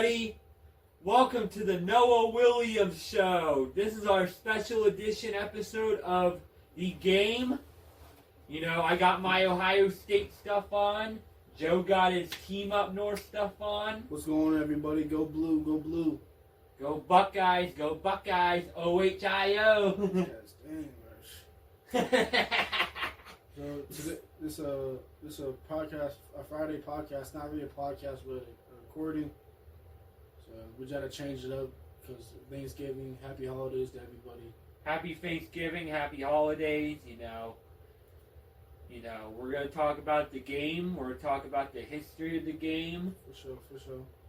everybody. Welcome to the Noah Williams Show. This is our special edition episode of The Game. You know, I got my Ohio State stuff on. Joe got his Team Up North stuff on. What's going on, everybody? Go blue, go blue. Go Buckeyes, OHIO. Yes, dang, So this a podcast, a Friday podcast. Not really a podcast, but a recording. So we gotta change it up because Thanksgiving. Happy holidays to everybody. Happy Thanksgiving, happy holidays. You know, we're gonna talk about the game. We're gonna talk about the history of the game. For sure.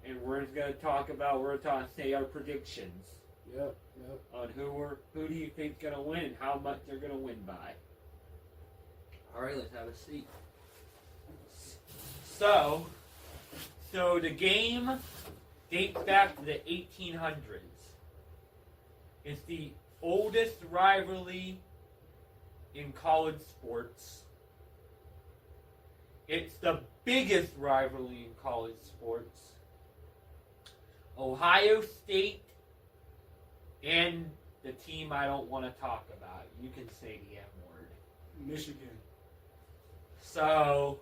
And we're gonna say our predictions. Yep. On who do you think's gonna win and how much they're gonna win by. All right, let's have a seat. So the game dates back to the 1800s. It's the oldest rivalry in college sports. It's the biggest rivalry in college sports. Ohio State and the team I don't want to talk about. You can say the M word. Michigan. So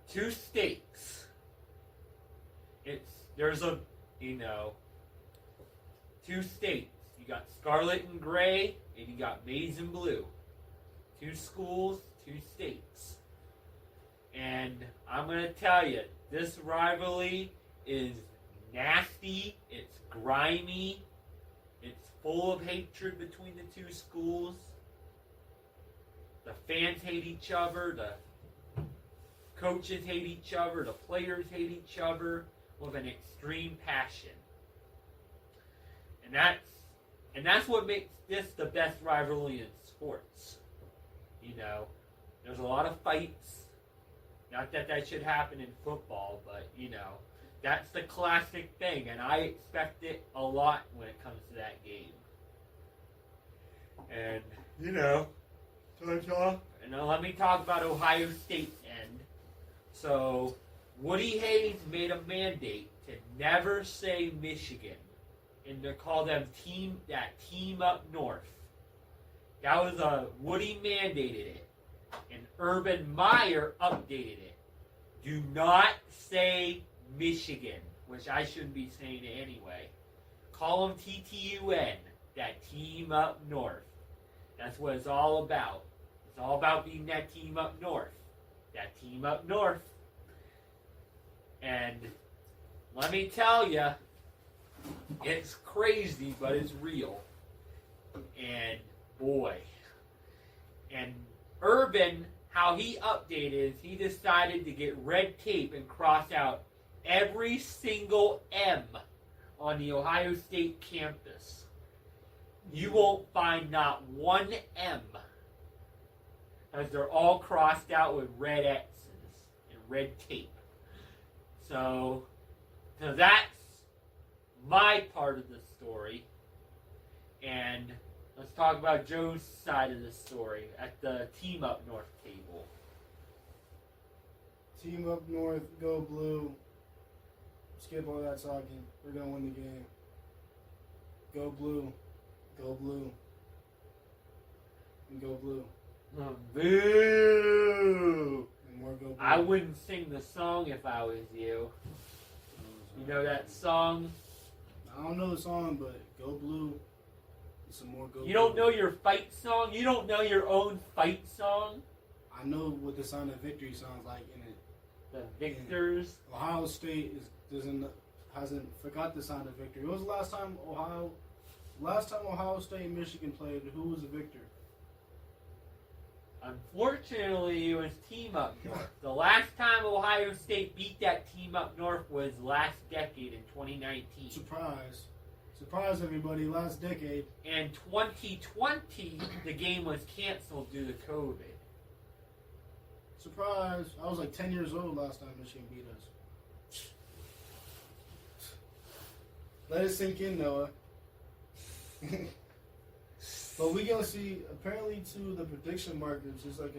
two stakes. There's two states. You got scarlet and gray, and you got maize and blue. Two schools, two states. And I'm going to tell you, this rivalry is nasty, it's grimy, it's full of hatred between the two schools. The fans hate each other, the coaches hate each other, the players hate each other with an extreme passion. And that's what makes this the best rivalry in sports. You know, there's a lot of fights. Not that should happen in football, but, that's the classic thing, and I expect it a lot when it comes to that game. And, let me talk about Ohio State's end. So, Woody Hayes made a mandate to never say Michigan, and to call them Team Up North. That was Woody mandated it. And Urban Meyer updated it. Do not say Michigan, which I shouldn't be saying it anyway. Call them TTUN, that Team Up North. That's what it's all about. It's all about being that Team Up North. That Team Up North. And let me tell you, it's crazy, but it's real. And boy. And Urban, how he updated is he decided to get red tape and cross out every single M on the Ohio State campus. You won't find not one M, as they're all crossed out with red X's and red tape. So that's my part of the story. And let's talk about Joe's side of the story at the Team Up North table. Team Up North, go blue. Skip all that talking. We're going to win the game. Go blue. Go blue. And go blue. Boo! And more go blue. I wouldn't sing the song if I was you. You know that song? I don't know the song, but go blue. Some more go. You don't know your fight song? You don't know your own fight song? I know what the sound of victory sounds like in it. The Victors. Ohio State hasn't forgot the sound of victory. When was the last time Ohio State and Michigan played? Who was the victor? Unfortunately, it was Team Up North. The last time Ohio State beat that Team Up North was last decade in 2019. Surprise, everybody, last decade. And 2020, the game was canceled due to COVID. Surprise. I was like 10 years old last time Michigan beat us. Let it sink in, Noah. But we going to see, apparently, to the prediction markers, it's like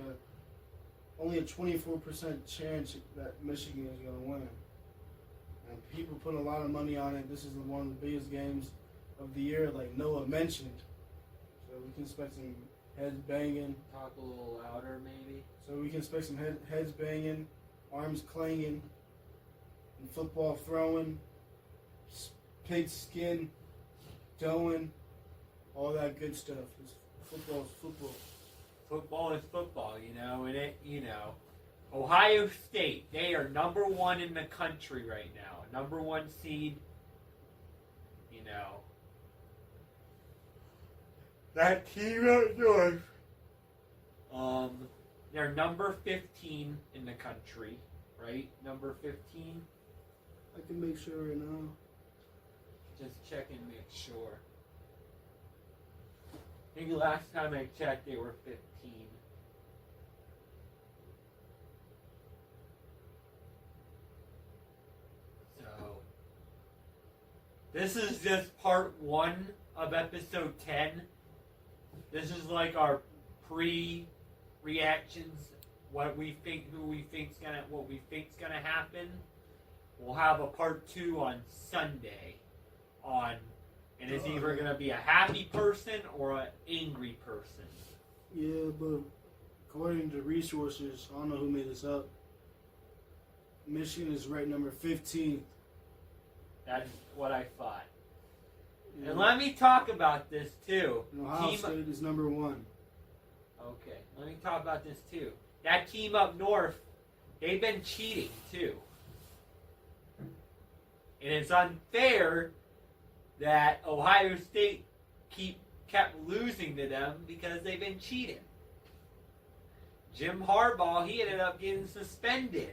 only a 24% chance that Michigan is going to win. And people put a lot of money on it. This is one of the biggest games of the year, like Noah mentioned. So we can expect some heads banging. Talk a little louder, maybe. So we can expect some heads banging, arms clanging, and football throwing, pig skin, doing, all that good stuff. Football is football. Football is football, Ohio State, they are number one in the country right now. Number one seed, That team up north, they're number 15 in the country, right? Number 15. I can make sure right now. Just check and make sure. I think last time I checked, they were 15. So, this is just part 1 of episode 10. This is like our pre-reactions, what we think's gonna happen. We'll have a part 2 on Sunday and it's either gonna be a happy person or an angry person. Yeah, but according to resources, I don't know who made this up. Michigan is ranked number 15. That's what I thought. Yeah. And let me talk about this too. And Ohio State is number 1. Okay, let me talk about this too. That team up north, they've been cheating too. And it's unfair that Ohio State kept losing to them because they've been cheating. Jim Harbaugh, he ended up getting suspended.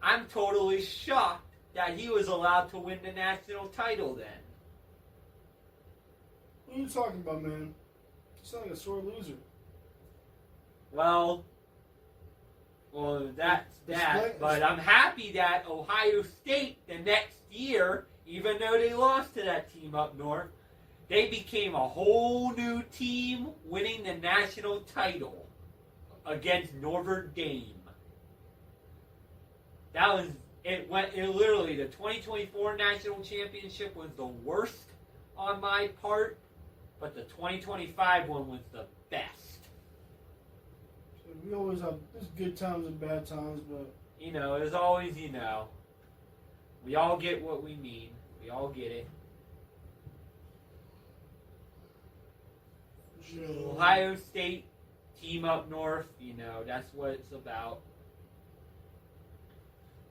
I'm totally shocked that he was allowed to win the national title then. What are you talking about, man? You sound like a sore loser. Well, that's that. But I'm happy that Ohio State the next year, even though they lost to that team up north, they became a whole new team winning the national title against Notre Dame. That was it. Literally, the 2024 national championship was the worst on my part, but the 2025 one was the best. We always have there's good times and bad times, but there's always we all get what we need. We all get it. Ohio State team up north, that's what it's about.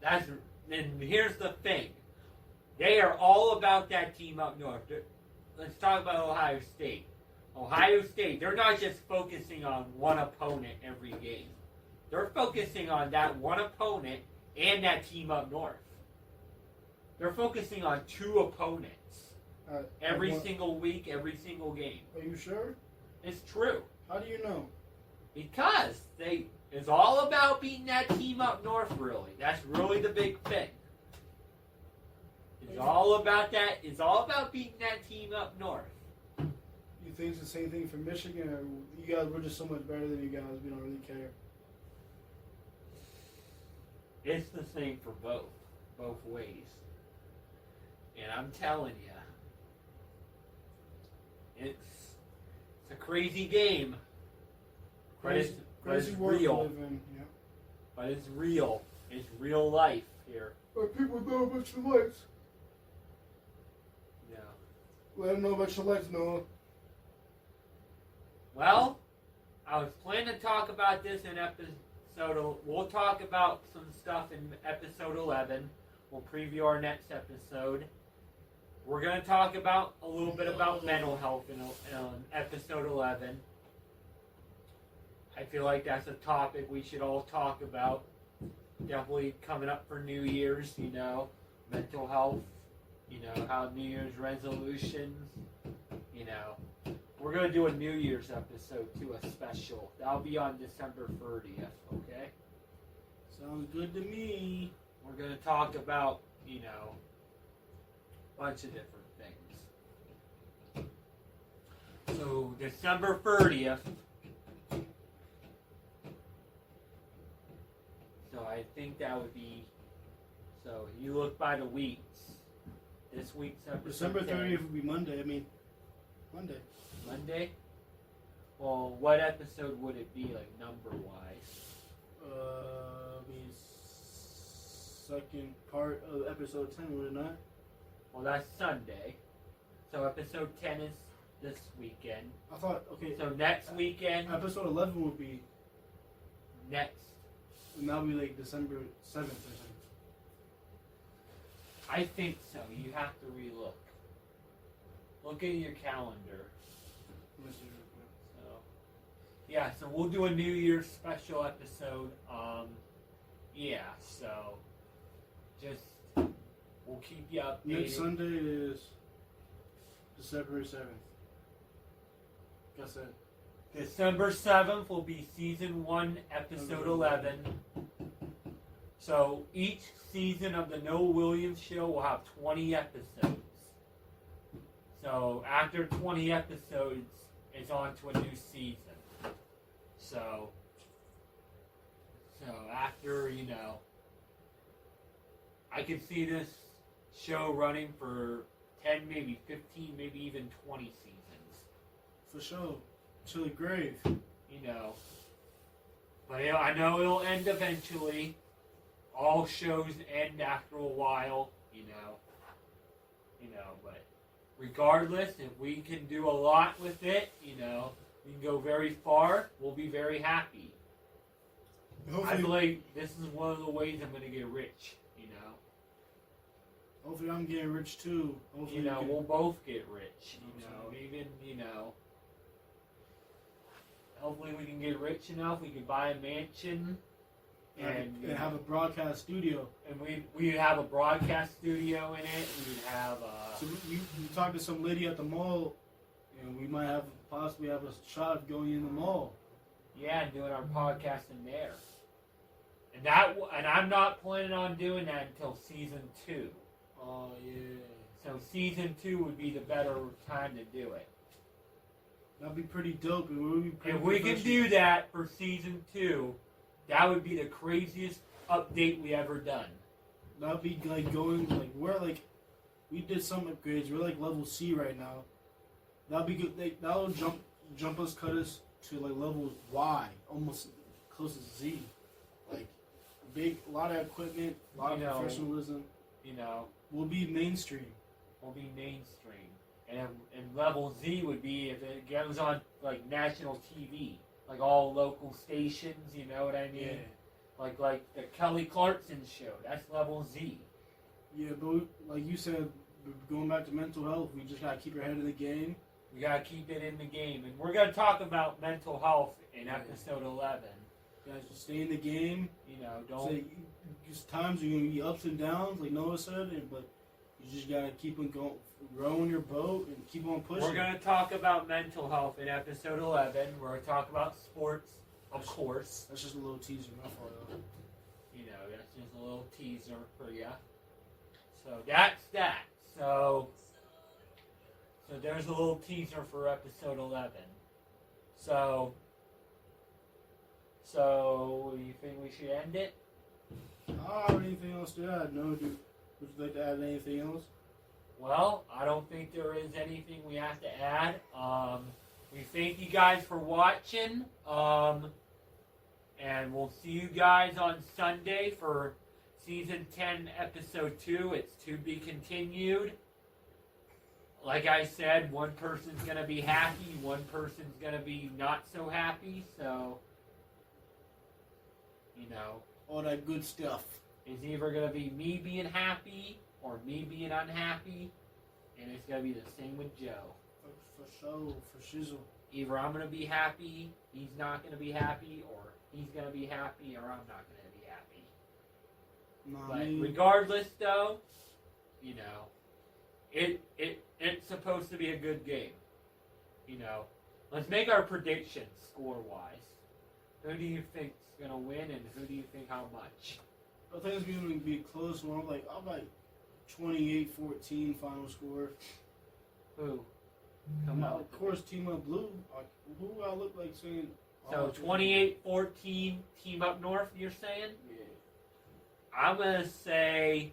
And here's the thing. They are all about that team up north. Let's talk about Ohio State. Ohio State, they're not just focusing on one opponent every game. They're focusing on that one opponent and that team up north. They're focusing on 2 opponents every single week, every single game. Are you sure? It's true. How do you know? Because it's all about beating that team up north, really. That's really the big thing. It's all about that. It's all about beating that team up north. You think it's the same thing for Michigan, or you guys, we're just so much better than you guys, we don't really care? It's the same for both ways. And I'm telling you, it's a crazy game. But it's real. Yeah. But it's real. It's real life here. But people know about your lights. Yeah. Let them know about your lights, Noah. Well, I was planning to talk about this in episode. We'll talk about some stuff in episode 11. We'll preview our next episode. We're going to talk about a little bit about mental health in episode 11. I feel like that's a topic we should all talk about. Definitely coming up for New Year's, mental health, how New Year's resolutions, We're going to do a New Year's episode, too, a special. That'll be on December 30th, okay? Sounds good to me. We're going to talk about, a bunch of different things. So, December 30th, So I think that would be. So you look by the weeks. This week's episode. December 30th would be Monday. I mean, Monday. Monday. Well, what episode would it be, like number wise? Be second part of episode 10, would it not? Well, that's Sunday. So episode 10 is this weekend. I thought, okay. So next weekend. Episode 11 would be Next. and that'll be like December 7th or something. I think so. You have to relook. Look at your calendar. So, yeah, so we'll do a New Year's special episode. Yeah, so just we'll keep you updated. Next Sunday is December 7th. Guess it. December 7th will be season 1, episode 11. So each season of the Noah Williams show will have 20 episodes. So after 20 episodes, it's on to a new season. So after, I could see this show running for 10, maybe 15, maybe even 20 seasons. For sure. Till the grave. But I know it'll end eventually. All shows end after a while, but regardless, if we can do a lot with it, we can go very far, we'll be very happy. I believe this is one of the ways I'm going to get rich, Hopefully I'm getting rich too. Hopefully we'll both get rich, hopefully we can get rich enough, we can buy a mansion. And have a broadcast studio. And we have a broadcast studio in it. We would have So you talk to some lady at the mall, and we might possibly have a shot of going in the mall. Yeah, and doing our podcast in there. And I'm not planning on doing that until season 2. Oh yeah. So season 2 would be the better time to do it. That'd be pretty dope. If we can do that for season 2. That would be the craziest update we ever done. That'd be we did some upgrades. We're like level C right now. That'd be good. That'll cut us to like level Y, almost close to Z. Like a lot of equipment, a lot of professionalism. We'll be mainstream. And level Z would be if it goes on like national TV. Like all local stations, you know what I mean? Yeah. Like the Kelly Clarkson show, that's level Z. Yeah, but like you said, going back to mental health, we just gotta keep our head in the game. We gotta keep it in the game, and we're gonna talk about mental health in episode 11. Guys, just stay in the game. Don't. Because times are gonna be ups and downs, like Noah said, but you just gotta keep on going, rowing your boat, and keep on pushing. We're gonna talk about mental health in episode 11. We're gonna talk about sports, of course. That's just a little teaser, my fault. That's just a little teaser for you. So that's that. So there's a little teaser for episode 11. So you think we should end it? I don't have anything else to add. No, dude. Would you like to add anything else? Well, I don't think there is anything we have to add. We thank you guys for watching. And we'll see you guys on Sunday for Season 10, Episode 2. It's to be continued. Like I said, one person's going to be happy, one person's going to be not so happy. So, all that good stuff. It's either going to be me being happy or me being unhappy, and it's going to be the same with Joe. For sure, for shizzle. Either I'm going to be happy, he's not going to be happy, or he's going to be happy, or I'm not going to be happy. But regardless, though, it's supposed to be a good game. Let's make our predictions score-wise. Who do you think's going to win, and who do you think how much? I think it's going to be a close one. I'm like 28-14 final score. Who? Come on. Of course, Team of Blue. Who I look like saying? So 28-14, team up north, you're saying? Yeah. I'm going to say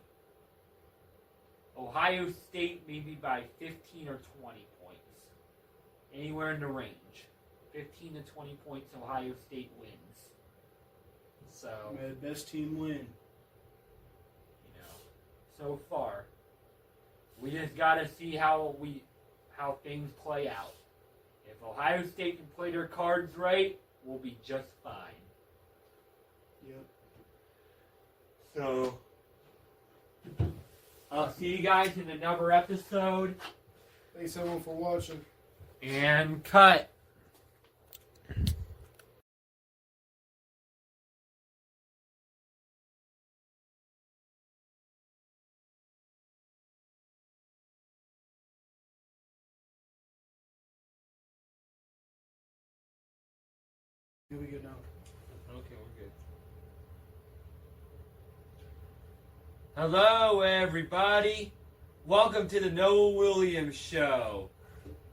Ohio State maybe by 15 or 20 points. Anywhere in the range. 15 to 20 points, Ohio State wins. So, May the best team win. you know, so far, we just got to see how things play out. If Ohio State can play their cards right, we'll be just fine. Yep. So, I'll see you guys in another episode. Thanks everyone for watching. And cut. Here we go now. Okay, we're good. Hello, everybody. Welcome to the Noah Williams Show.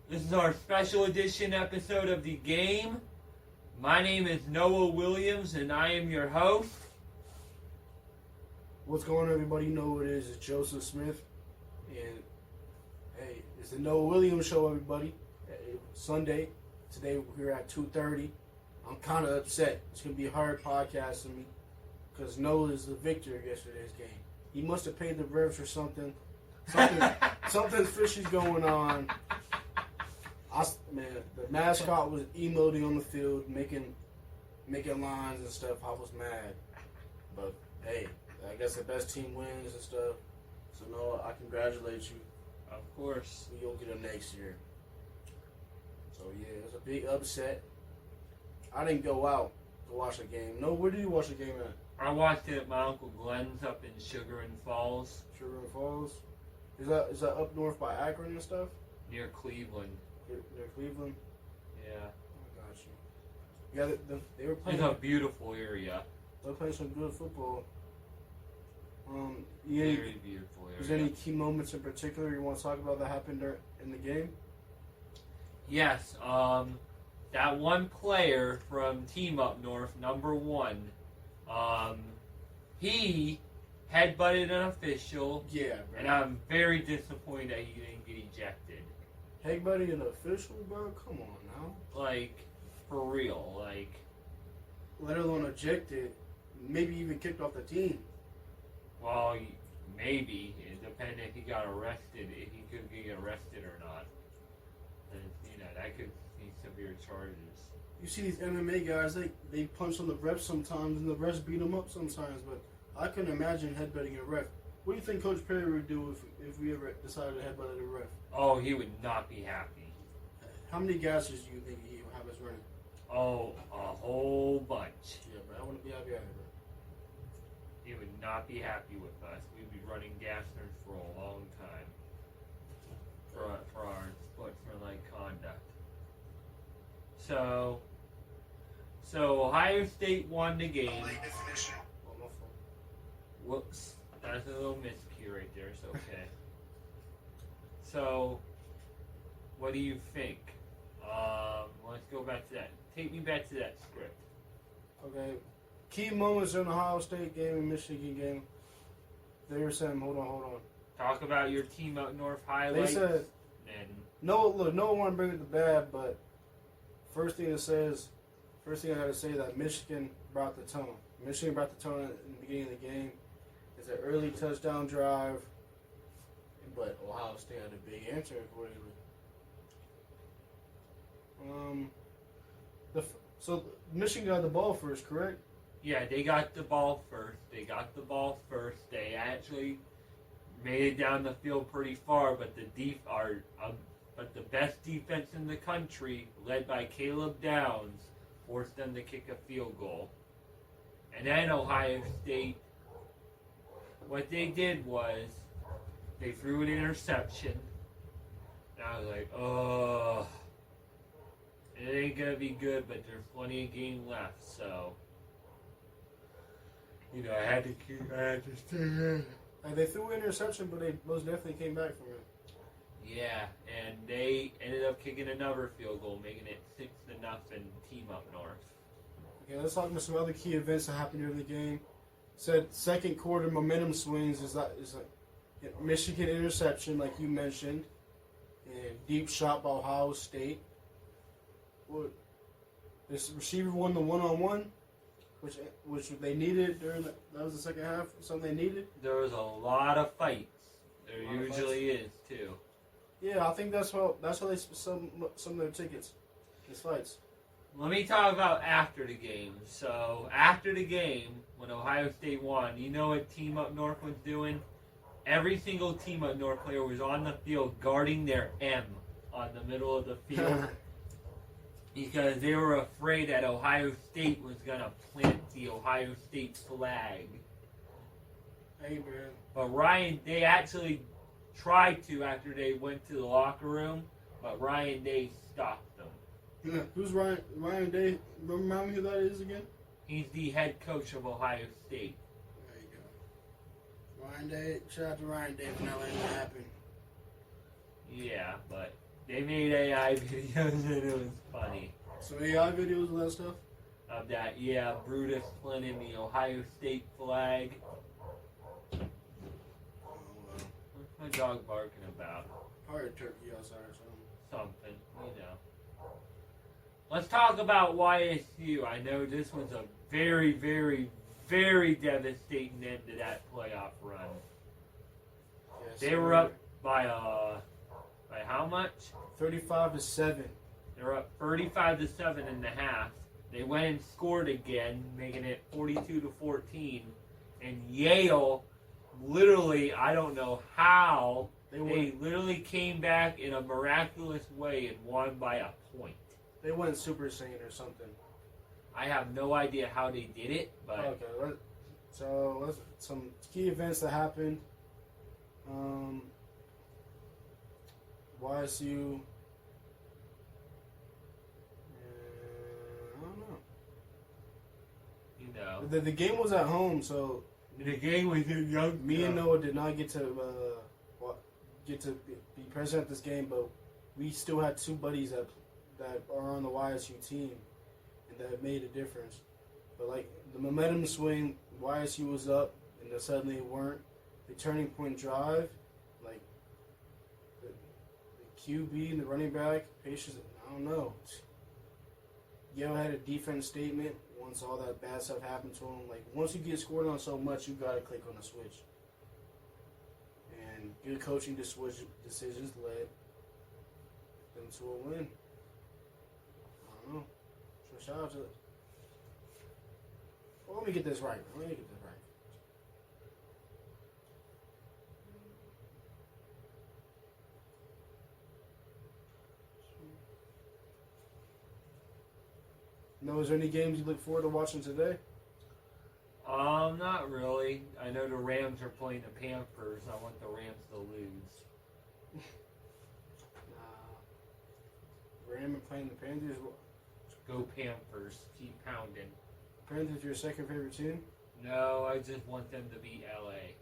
This is our special edition episode of the game. My name is Noah Williams, and I am your host. What's going on, everybody? You know who it is. It's Joseph Smith. And, hey, it's the Noah Williams Show, everybody. Sunday. Today we're at 2:30. I'm kind of upset. It's going to be a hard podcast for me because Noah is the victor of yesterday's game. He must have paid the refs or something. Something fishy's going on. The mascot was emoting on the field, making lines and stuff. I was mad. But, hey, I guess the best team wins and stuff. So, Noah, I congratulate you. Of course. You'll get them next year. So, yeah, it was a big upset. I didn't go out to watch the game. No, where did you watch the game at? I watched it at my Uncle Glenn's up in Sugar and Falls. Sugar and Falls? Is that up north by Akron and stuff? Near Cleveland. Near Cleveland? Yeah. I got you. Yeah, they were playing. It's a beautiful area. They were playing some good football. Very beautiful area. Is there any key moments in particular you want to talk about that happened in the game? Yes. That one player from Team Up North, number 1, he headbutted an official. Yeah, bro. And I'm very disappointed that he didn't get ejected. Headbutting an official, bro? Come on now. Like, for real. Like, let alone ejected. Maybe even kicked off the team. Well, maybe. It depends if he got arrested, if he could get arrested or not. And, that could be severe charges. You see these MMA guys, they punch on the refs sometimes, and the refs beat them up sometimes, but I couldn't imagine headbutting a ref. What do you think Coach Perry would do if we ever decided to headbutt a ref? Oh, he would not be happy. How many gases do you think he would have us running? Oh, a whole bunch. Yeah, but I wouldn't be happy either, bro. He would not be happy with us. We'd be running gassers for a long time for our sportsmanlike conduct. So Ohio State won the game. Whoops, that's a little miscue right there. It's okay. So, what do you think? Let's go back to that. Take me back to that script. Okay. Key moments in the Ohio State game and Michigan game. They were saying, hold on. Talk about your team up north highlights. They said, and no one want to bring it to bad, but first thing I gotta say that Michigan brought the tone. Michigan brought the tone in the beginning of the game. It's an early touchdown drive, but Ohio State had a big answer accordingly. So Michigan got the ball first, correct? Yeah, they got the ball first. They actually made it down the field pretty far, but the best defense in the country, led by Caleb Downs, forced them to kick a field goal. And then Ohio State, what they did was they threw an interception. And I was like, oh, it ain't going to be good, but there's plenty of game left, so I had to stay in. And they threw an interception, but they most definitely came back from it. Yeah, and they ended up kicking another field goal, making it 6-0 Team Up North. Okay, let's talk about some other key events that happened during the game. Said second quarter momentum swings is like Michigan interception, like you mentioned, and deep shot by Ohio State. What? This receiver won the 1-on-1, which they needed during that was the second half. Something they needed. There was a lot of fights. There usually is too. Yeah, I think that's how they some of their tickets. These fights. Let me talk about after the game. So after the game, when Ohio State won, you know what Team Up North was doing? Every single Team Up North player was on the field guarding their M on the middle of the field. Because they were afraid that Ohio State was going to plant the Ohio State flag. Hey, man. But Ryan, they actually tried to after they went to the locker room, but Ryan Day stopped them. Yeah. Who's Ryan? Ryan Day? Remind me who that is again? He's the head coach of Ohio State. There you go. Ryan Day. Shout out to Ryan Day for not letting that happen. Yeah, but they made AI videos and it was funny. So AI videos and that stuff? Of that, yeah, Brutus planting the Ohio State flag. Oh, well. What's my dog barking about? Probably a turkey outside or something. Something, you know. Let's talk about YSU. I know this was a very, very, very devastating end to that playoff run. Yes, They were up by how much? 35-7. They were up 35-7 in the half. They went and scored again, making it 42-14. And Yale, literally, I don't know how, they literally came back in a miraculous way and won by a point. They went Super Saiyan or something. I have no idea how they did it, but Okay, let's some key events that happened. YSU. I don't know. you know, The game was at home, so the game was in young. me and Noah did not get to be present at this game, but we still had two buddies that are on the YSU team, and that made a difference. But like the momentum swing, YSU was up, and then suddenly it weren't. The turning point drive, like the QB and the running back, patience. I don't know. Yale had a defense statement once all that bad stuff happened to him. Like once you get scored on so much, you gotta click on the switch. And good coaching decisions led them to a win. I don't know. So shout out to. Well, let me get this right. No, is there any games you look forward to watching today? Not really. I know the Rams are playing the Panthers. I want the Rams to lose. Ram and playing the Panthers. Go Panthers. Keep pounding. Panthers your second favorite team? No, I just want them to beat LA.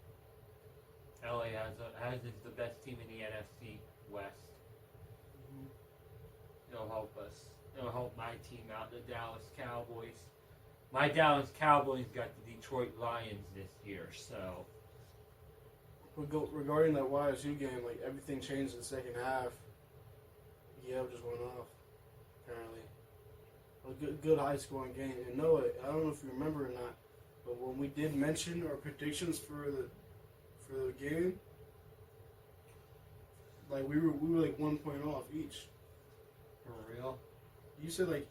LA has the best team in the NFC West. It'll help us. It'll help my team out, the Dallas Cowboys. My Dallas Cowboys got the Detroit Lions this year, so. Regarding that YSU game, like everything changed in the second half. Yale just went off, apparently. A good high scoring game. And Noah, I don't know if you remember or not, but when we did mention our predictions for the game, like we were like 1 point off each. For real? You said like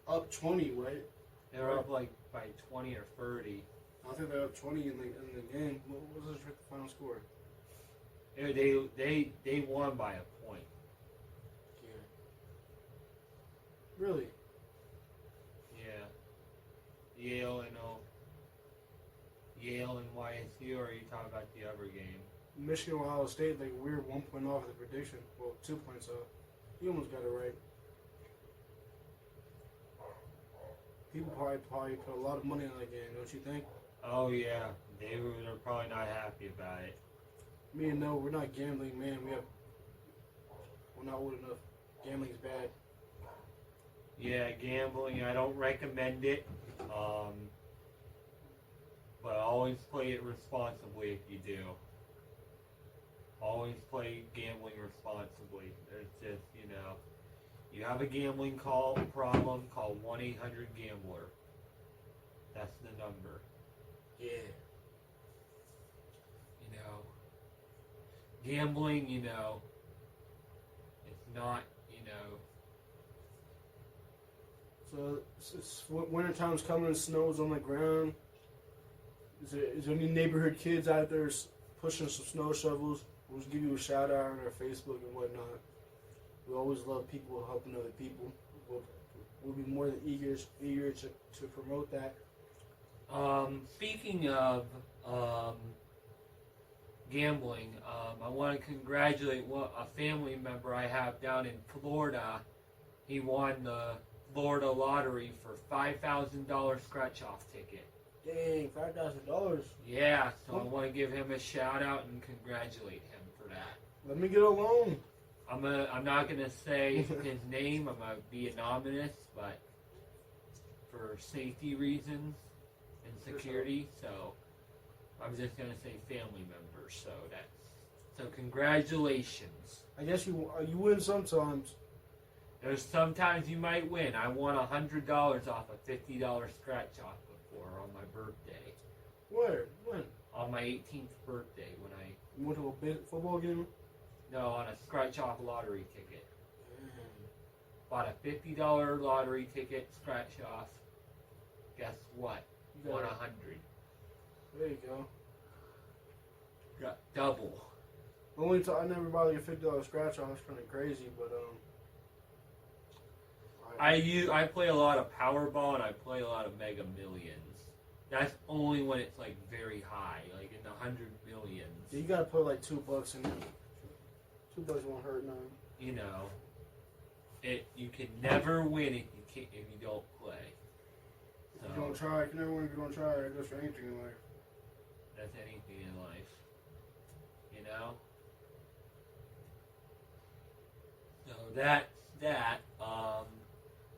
up 20, right? They were up like by 20 or 30. I think they're up 20 in the game. What was the final score? They won by a point. Yeah. Really? Yeah. Yale and YSU, or are you talking about the other game? Michigan, Ohio State, like we were 1 point off the prediction. Well, 2 points off. You almost got it right. People probably put a lot of money on that game, don't you think? Oh yeah, they're probably not happy about it. Me and Noah, we're not gambling, man. We're not old enough. Gambling's bad. Yeah, gambling, I don't recommend it. But always play it responsibly if you do. Always play gambling responsibly. There's just, you have a gambling problem, call 1-800-GAMBLER. That's the number. Yeah. Gambling, it's not, So it's winter time's coming and snow's on the ground. Is there any neighborhood kids out there pushing some snow shovels? We'll just give you a shout out on our Facebook and whatnot. We always love people helping other people. We'll be more than eager to promote that. Speaking of gambling, I want to congratulate a family member I have down in Florida. He won the Florida lottery for $5,000 scratch-off ticket. Dang, $5,000. Yeah, so I want to give him a shout out and congratulate him for that. Let me get a loan. I'm not gonna say his name. I'm gonna be anonymous, but for safety reasons and security, so I'm just gonna say family members. So congratulations. I guess you win sometimes. There's sometimes you might win. I won $100 off a $50 scratch off before on my birthday. Where? When? On my 18th birthday when I You went to a big football game? no on a scratch off lottery ticket. Bought a $50 lottery ticket, scratch off. Guess what? You Won got 100. There you go. Got double. Only time I never bought like a $50 scratch off. It's kind of crazy, but I play a lot of Powerball and I play a lot of Mega Millions. That's only when it's like very high, like in the 100 millions. you gotta put like $2 in it. $2 won't hurt none. You can never win if you don't play. So If you don't try, you can never win if you don't try. It goes for anything in life. that's anything in life. So that's that.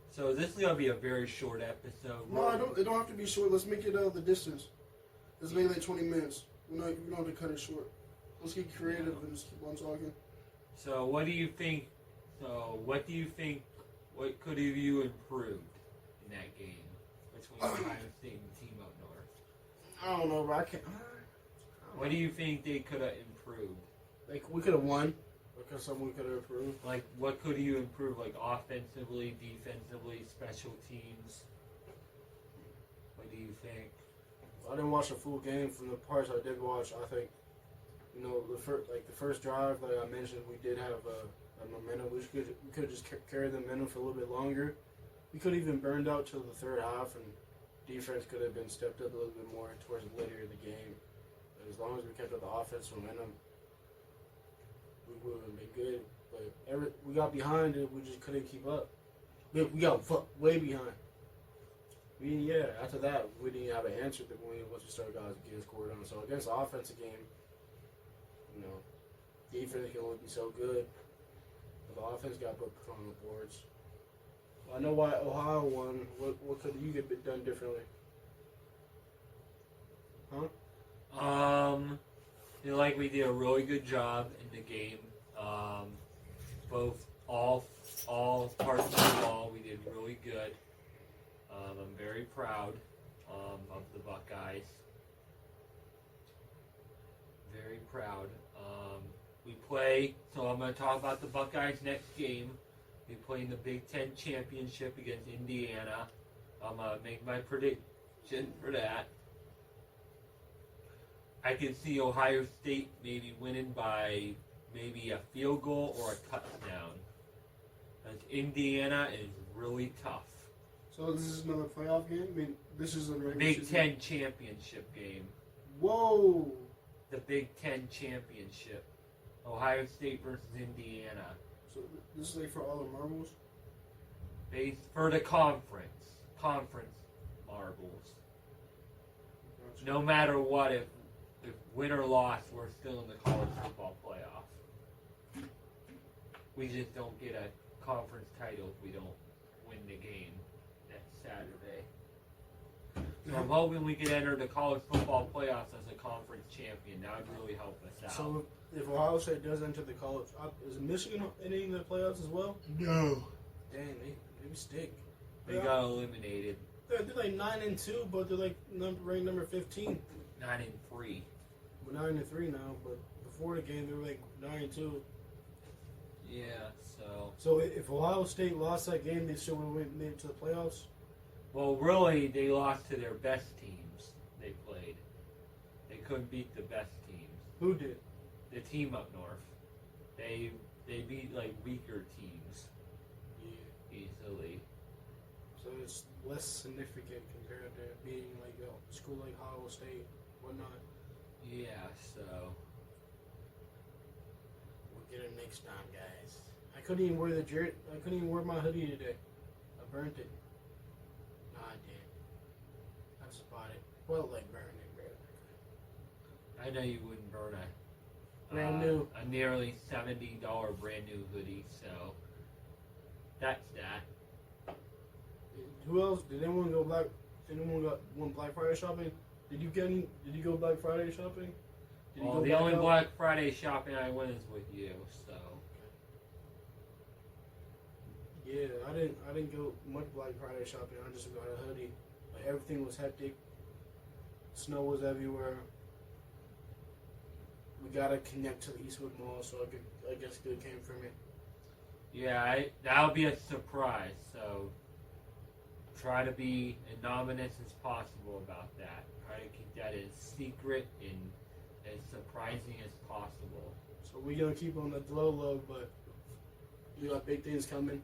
So this is gonna be a very short episode. No, it don't have to be short. Let's make it the distance. Let's make it like 20 minutes. We don't have to cut it short. Let's get creative and just keep on talking. So what do you think? What could have you improved in that game between Ohio State and Team Up North? I don't know, bro. I can't. What do you think they could have improved? Like we could have won because someone could have improved. Like what could you improve? Like offensively, defensively, special teams. What do you think? I didn't watch the full game. From the parts I did watch, I think the first drive, like I mentioned, we did have a momentum. We could have just carried the momentum for a little bit longer. We could have even burned out till the third half, and defense could have been stepped up a little bit more towards later in the game. But as long as we kept up the offense momentum, we would have been good. But we got behind and we just couldn't keep up. We got way behind. After that, we didn't have an answer once we started getting scored on. So against the offensive game, defense can only be so good. But the offense got put on the boards. Well, I know why Ohio won. What could you get done differently? Huh? Like we did a really good job in the game. All parts of the ball we did really good. I'm very proud of the Buckeyes. Very proud. We play, so I'm going to talk about the Buckeyes next game. We play in the Big Ten Championship against Indiana. I'm going to make my prediction for that. I can see Ohio State maybe winning by maybe a field goal or a touchdown. Because Indiana is really tough. So this is another playoff game? I mean, this is a regular Big season? Ten Championship game. Whoa! The Big Ten Championship. Ohio State versus Indiana. So this is like for all the marbles? For the conference. Conference marbles. Gotcha. No matter what, if win or loss, we're still in the college football playoff. We just don't get a conference title if we don't win the game next Saturday. So I'm hoping we can enter the college football playoffs as a conference champion. That would really help us out. So if Ohio State does enter the college, is Michigan in the playoffs as well? No. Dang, they stink. They got eliminated. They're like 9-2, but they're like ranked number 15. 9-3. We're 9-3 now, but before the game they were like 9-2. Yeah. So if Ohio State lost that game, they still would have made it to the playoffs. Well, really, they lost to their best teams they played. They couldn't beat the best teams. Who did? The team up north. They beat like weaker teams. Yeah. Easily. So it's less significant compared to being like a school like Ohio State, whatnot. Yeah, so We'll get it next time, guys. I couldn't even wear the jersey. I couldn't even wear my hoodie today. I burnt it. No, I did. I just bought it. Well, like burn it, I know you wouldn't burn a brand new. a nearly $70 brand new hoodie. So that's that. Who else? Did anyone go black? Went Black Friday shopping? Did you go Black Friday shopping? Did you Well, go the back only out? Black Friday shopping I went is with you. So Yeah, I didn't go much Black Friday shopping. I just got a hoodie. Like, everything was hectic. Snow was everywhere. We gotta connect to the Eastwood Mall, so I guess good came from it. yeah, that'll be a surprise. So try to be anonymous as possible about that. Try to keep that as secret and as surprising as possible. So we gonna keep on the low, but we got big things coming.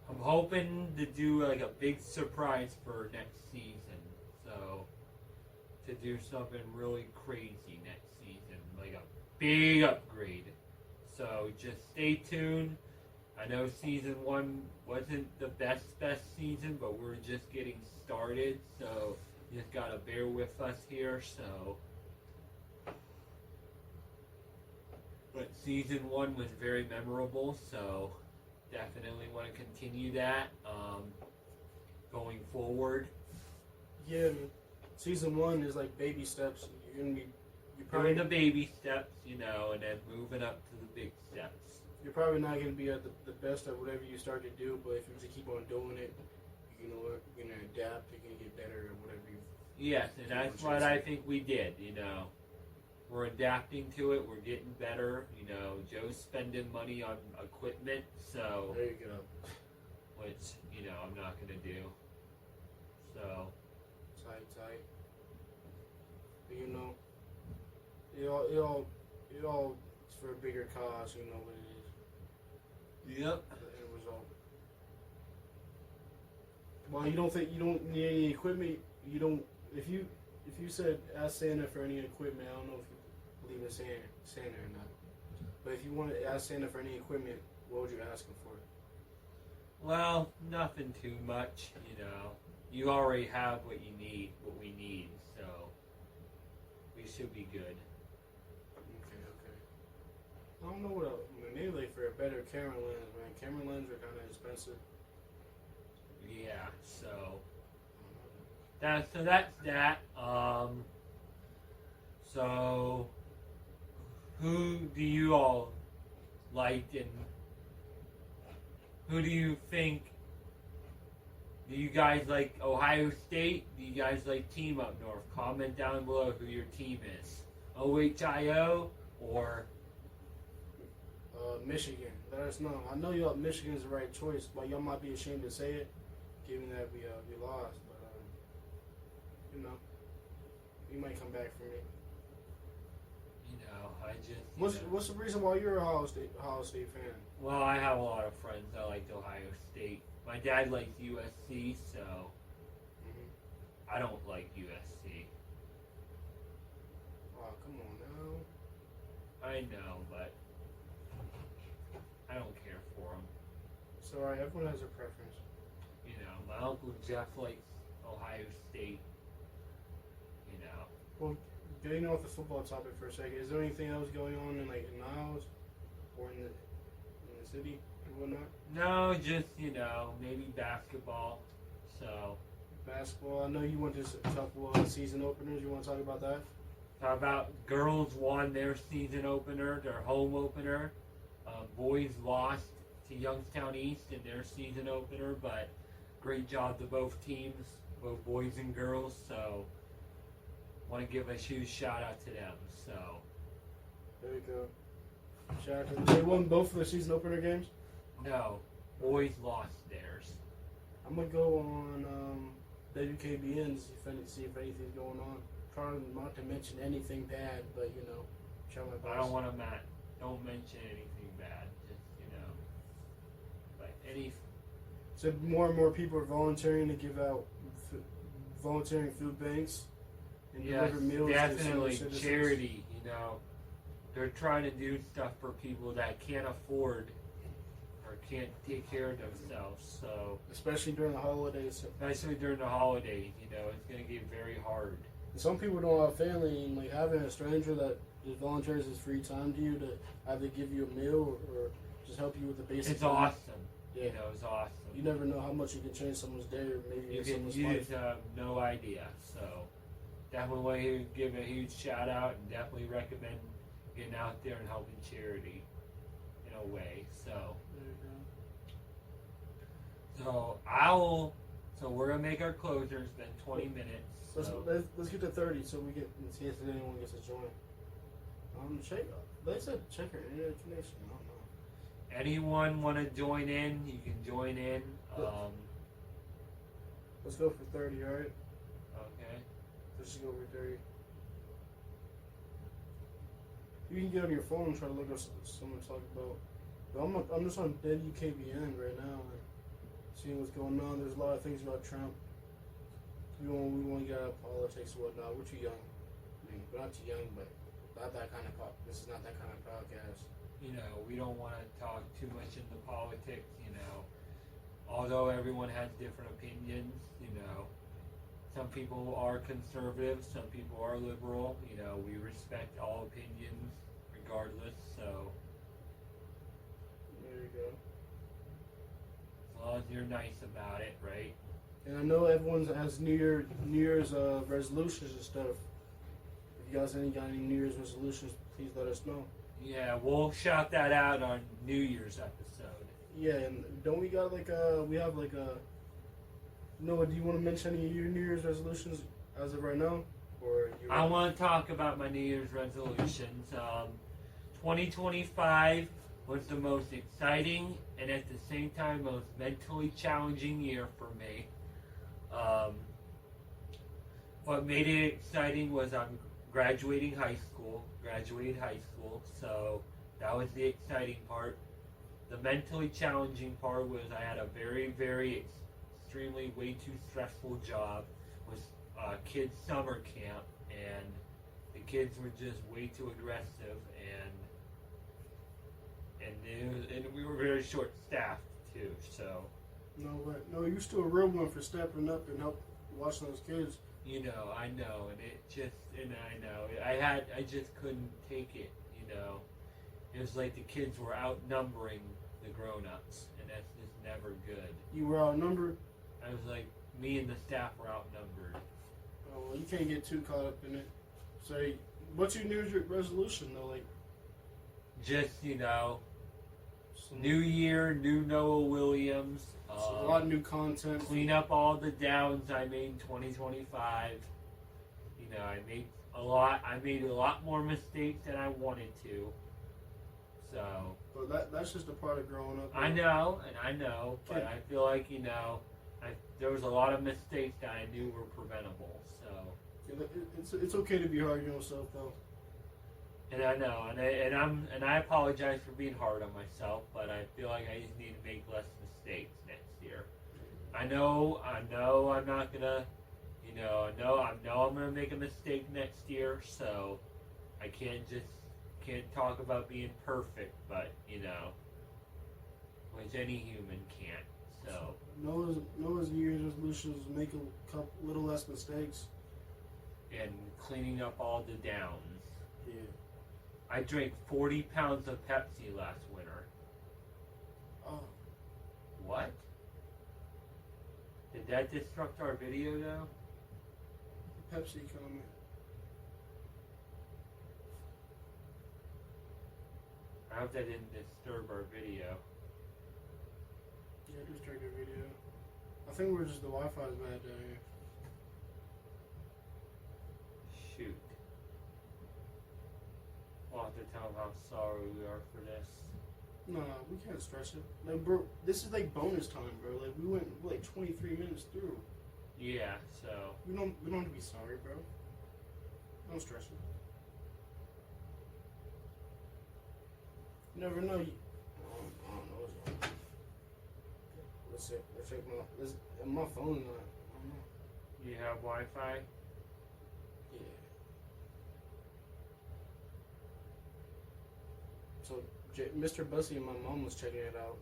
I'm hoping to do like a big surprise for next season. So to do something really crazy next season, like a big upgrade. So just stay tuned. I know season 1 wasn't the best season, but we're just getting started. So you just gotta bear with us here. So, but season 1 was very memorable. So definitely want to continue that going forward. Yeah, season 1 is like baby steps. You're Doing probably the baby steps, and then moving up to the big steps. you're probably not gonna be at the best at whatever you start to do, but if you just keep on doing it, you're gonna adapt. You're gonna get better at whatever you. Yes, and that's what I think we did. We're adapting to it. We're getting better. Joe's spending money on equipment, so There you go. which I'm not gonna do. So Tight. But it all is for a bigger cause. You know what it is. yep. The end result. Well, you don't need any equipment. You don't. If you said ask Santa for any equipment, I don't know if you believe in Santa or not. But if you want to ask Santa for any equipment, what would you ask him for? Well, nothing too much. You already have what we need, so we should be good. Okay. I don't know what else. Maybe like for a better camera lens, man. Camera lenses are kind of expensive. Yeah, so that's that. So who do you all like, and who do you think? Do you guys like Ohio State? Do you guys like Team Up North? Comment down below who your team is. OHIO or Michigan. Let us know. I know y'all Michigan's the right choice, but y'all might be ashamed to say it, given that we lost. But we might come back from it. I just What's the reason why you're a Ohio State fan? well, I have a lot of friends that liked Ohio State. My dad likes USC, so I don't like USC. Oh, come on now. I know, but I don't care for them. It's alright. Everyone has their preference. My Uncle Jeff likes Ohio State. Well, getting off the football topic for a second, is there anything else going on in Niles or in the city? or whatnot? No, just maybe basketball. So Basketball. I know you went to a couple season openers. You want to talk about that? how about girls won their season opener, their home opener. Boys lost to Youngstown East in their season opener, but great job to both teams, both boys and girls. So want to give a huge shout out to them. So There you go. Shout out to them. They won both of the season opener games? no, boys lost theirs. I'm going to go on WKBN to see if anything's going on. Trying not to mention anything bad, but, try my best. I don't want to don't mention anything bad. Just but any. So more and more people are volunteering to give out volunteering food banks and deliver meals definitely to citizens. charity. They're trying to do stuff for people that can't afford or can't take care of themselves. So Especially during the holidays. especially during the holidays, it's going to get very hard. And some people don't have family, and having a stranger that just volunteers his free time to you to either give you a meal or just help you with the basic. It's awesome. Yeah. It's awesome. You never know how much you can change someone's day or maybe You someone's just life. have no idea. So definitely want to give a huge shout out and definitely recommend getting out there and helping charity in a way. So There you go. so we're gonna make our closer. It's been 20 minutes. So. Let's get to 30 so we get and see if anyone gets to join. They said check your internet connection. I don't know. Anyone want to join in? You can join in. Let's go for 30, alright? Okay. Let's just go for 30. You can get on your phone and try to look up someone to talk about. But I'm just on WKBN right now and seeing what's going on. There's a lot of things about Trump. We want to get out of politics and whatnot. We're too young. I mean, we're not too young, but not that kind of this is not that kind of podcast. We don't want to talk too much into politics. Although everyone has different opinions. Some people are conservative, some people are liberal. We respect all opinions regardless. So There you go. as long as you're nice about it, right? And I know everyone has New Year's resolutions and stuff. If you guys got any New Year's resolutions, please let us know. Yeah, we'll shout that out on New Year's episode. Yeah, and don't we got we have Noah, do you want to mention any of your New Year's resolutions as of right now? Or I want to talk about my New Year's resolutions. 2025 was the most exciting and at the same time most mentally challenging year for me. What made it exciting was I'm graduated high school, so that was the exciting part. The mentally challenging part was I had a very, very extremely way too stressful job with kids summer camp, and the kids were just way too aggressive, and we were very short staffed too. So No, you're still a real one for stepping up and help watch those kids. I know, I just couldn't take it. It was like the kids were outnumbering the grown-ups, and that's just never good. You were outnumbered. I was like, me and the staff were outnumbered. Oh, well, you can't get too caught up in it. So, what's your New Year's resolution though? Just new year, new Noah Williams. A lot of new content. Clean up all the downs I made in 2025. I made a lot more mistakes than I wanted to. So. But that's just a part of growing up. I know, but I feel like there was a lot of mistakes that I knew were preventable. So. It's okay to be hard on yourself though. And I know, and I apologize for being hard on myself, but I feel like I just need to make less mistakes next year. I know I'm not gonna, I know I'm gonna make a mistake next year, so I can't talk about being perfect, but which any human can't. So Noah's New Year's resolution is make a little less mistakes and cleaning up all the downs. Yeah. I drank 40 pounds of Pepsi last winter. Oh. What? Did that disrupt our video though? Pepsi comment. I hope that didn't disturb our video. Yeah, just check the video. I think we're just the Wi-Fi's bad down here. Shoot. We'll have to tell them how sorry we are for this. No, we can't stress it. Like, bro, this is like bonus time, bro. Like, we went like 23 minutes through. Yeah, so. We don't have to be sorry, bro. Don't stress it. You never know. I don't know what's going on. Let's check my phone. I don't know. You have Wi-Fi? Yeah. So, Mr. Bussy and my mom was checking it out.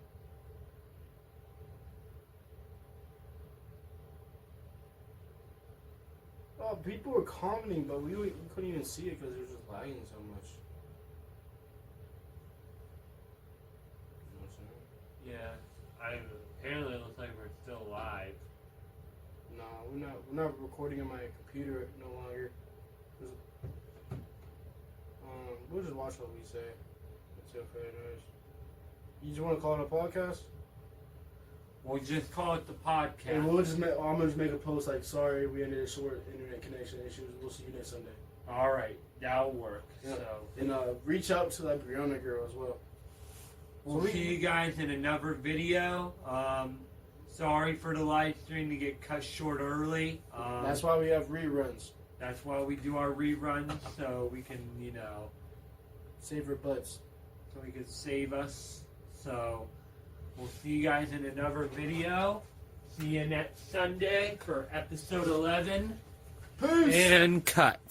Oh, people were commenting, but we couldn't even see it because it was just lagging so much. You know what I'm saying? Yeah. Apparently it looks like we're still live. No, we're not recording on my computer no longer. We'll just watch what we say. It's okay, anyways. You just want to call it a podcast? We'll just call it the podcast. And we'll just I'm gonna just make a post like, sorry, we ended a short internet connection issues. We'll see you next Sunday. All right, that'll work. Yeah. So And reach out to that Brianna girl as well. we'll see you guys in another video. Sorry for the live stream to get cut short early. That's why we have reruns. That's why we do our reruns, so we can, Save your butts. so we can save us. So we'll see you guys in another video. See you next Sunday for episode 11. Peace! And cut.